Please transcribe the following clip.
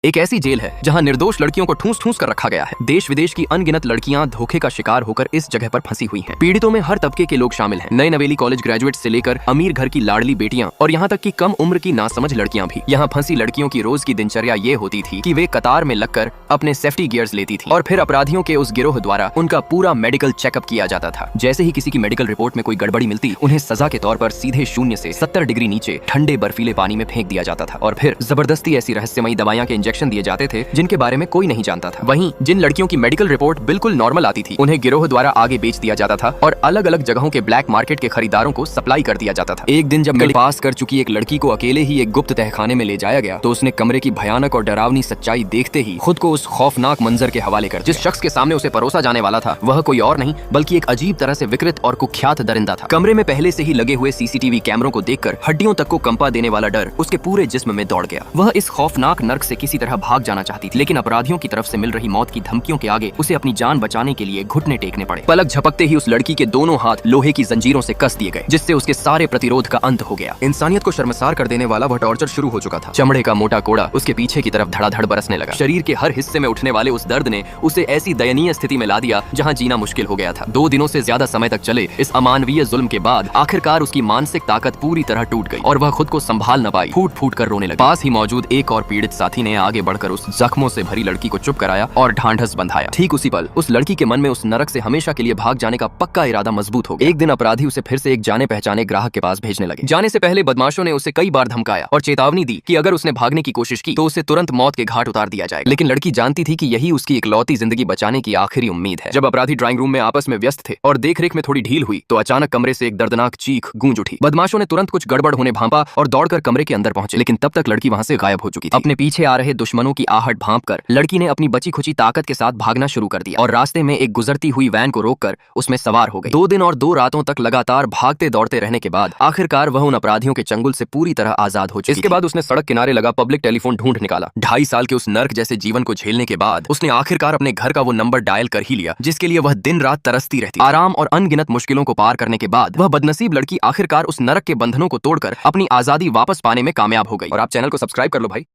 एक ऐसी जेल है जहां निर्दोष लड़कियों को ठूंस ठूंस कर रखा गया है। देश विदेश की अनगिनत लड़कियां धोखे का शिकार होकर इस जगह पर फंसी हुई हैं। पीड़ितों में हर तबके के लोग शामिल हैं, नए नवेली कॉलेज ग्रेजुएट से लेकर अमीर घर की लाडली बेटियां और यहाँ तक कि कम उम्र की नासमझ लड़कियां भी। यहाँ फंसी लड़कियों की रोज की दिनचर्या ये होती थी कि वे कतार में लगकर अपने सेफ्टी गियर्स लेती थी और फिर अपराधियों के उस गिरोह द्वारा उनका पूरा मेडिकल चेकअप किया जाता था। जैसे ही किसी की मेडिकल रिपोर्ट में कोई गड़बड़ी मिलती, उन्हें सजा के तौर पर सीधे 0 से 70 डिग्री नीचे ठंडे बर्फीले पानी में फेंक दिया जाता था और फिर जबरदस्ती ऐसी रहस्यमयी दवाइयां के इंजेक्शन दिए जाते थे जिनके बारे में कोई नहीं जानता था। वहीं जिन लड़कियों की मेडिकल रिपोर्ट बिल्कुल नॉर्मल आती थी, उन्हें गिरोह द्वारा आगे बेच दिया जाता था और अलग अलग जगहों के ब्लैक मार्केट के खरीदारों को सप्लाई कर दिया जाता था। एक दिन जब मेडिकल पास कर चुकी एक लड़की को अकेले ही एक गुप्त तहखाने में ले जाया गया तो उसने कमरे की भयानक और डरावनी सच्चाई देखते ही खुद को उस खौफनाक मंजर के हवाले कर। जिस शख्स के सामने उसे परोसा जाने वाला था वह कोई और नहीं बल्कि एक अजीब तरह से विकृत और कुख्यात दरिंदा था। कमरे में पहले से ही लगे हुए सीसीटीवी कैमरों को देखकर हड्डियों तक को कंपा देने वाला डर उसके पूरे जिस्म में दौड़ गया। वह इस खौफनाक नर्क से किसी तरह भाग जाना चाहती थी, लेकिन अपराधियों की तरफ से मिल रही मौत की धमकियों के आगे उसे अपनी जान बचाने के लिए घुटने टेकने पड़े। पलक झपकते ही उस लड़की के दोनों हाथ लोहे की जंजीरों से कस दिए गए, जिससे उसके सारे प्रतिरोध का अंत हो गया। इंसानियत को शर्मसार कर देने वाला वह टॉर्चर शुरू हो चुका था। चमड़े का मोटा कोड़ा उसके पीछे की तरफ धड़ाधड़ बरसने लगा। शरीर के हर हिस्से में उठने वाले उस दर्द ने उसे ऐसी दयनीय स्थिति में ला दिया जहां जीना मुश्किल हो गया था। 2 दिनों से ज्यादा समय तक चले इस अमानवीय जुल्म के बाद आखिरकार उसकी मानसिक ताकत पूरी तरह टूट गई और वह खुद को संभाल न पाई, फूट फूट कर रोने लगी। पास ही मौजूद एक और पीड़ित साथी ने आगे बढ़कर उस जख्मों से भरी लड़की को चुप कराया और ढांढस बंधाया। ठीक उसी पल उस लड़की के मन में उस नरक से हमेशा के लिए भाग जाने का पक्का इरादा मजबूत हो गया। एक दिन अपराधी उसे फिर से एक जाने पहचाने ग्राहक के पास भेजने लगे। जाने से पहले बदमाशों ने उसे कई बार धमकाया और चेतावनी दी कि अगर उसने भागने की कोशिश की तो उसे तुरंत मौत के घाट उतार दिया जाएगा। लेकिन लड़की जानती थी कि यही उसकी इकलौती जिंदगी बचाने की आखिरी उम्मीद है। जब अपराधी ड्राइंग रूम में आपस में व्यस्त थे और देखरेख में थोड़ी ढील हुई तो अचानक कमरे से एक दर्दनाक चीख गूंज उठी। बदमाशों ने तुरंत कुछ गड़बड़ होने भांपा और दौड़कर कमरे के अंदर पहुंचे, लेकिन तब तक लड़की वहां से गायब हो चुकी थी। अपने पीछे आ रहे दुश्मनों की आहट भांपकर लड़की ने अपनी बची खुची ताकत के साथ भागना शुरू कर दिया और रास्ते में एक गुजरती हुई वैन को रोककर उसमें सवार हो गई। 2 दिन और 2 रातों तक लगातार भागते दौड़ते रहने के बाद आखिरकार वह उन अपराधियों के चंगुल से पूरी तरह आजाद हो चुकी। इसके बाद उसने सड़क किनारे लगा पब्लिक टेलीफोन ढूंढ निकाला। 2.5 साल के उस नर्क जैसे जीवन को झेलने के बाद उसने आखिरकार अपने घर का वो नंबर डायल कर ही लिया जिसके लिए वह दिन रात तरसती रहती। आराम और अनगिनत मुश्किलों को पार करने के बाद वह बदनसीब लड़की आखिरकार उस नरक के बंधनों को तोड़कर अपनी आजादी वापस पाने में कामयाब हो गई। और आप चैनल को सब्सक्राइब कर लो भाई।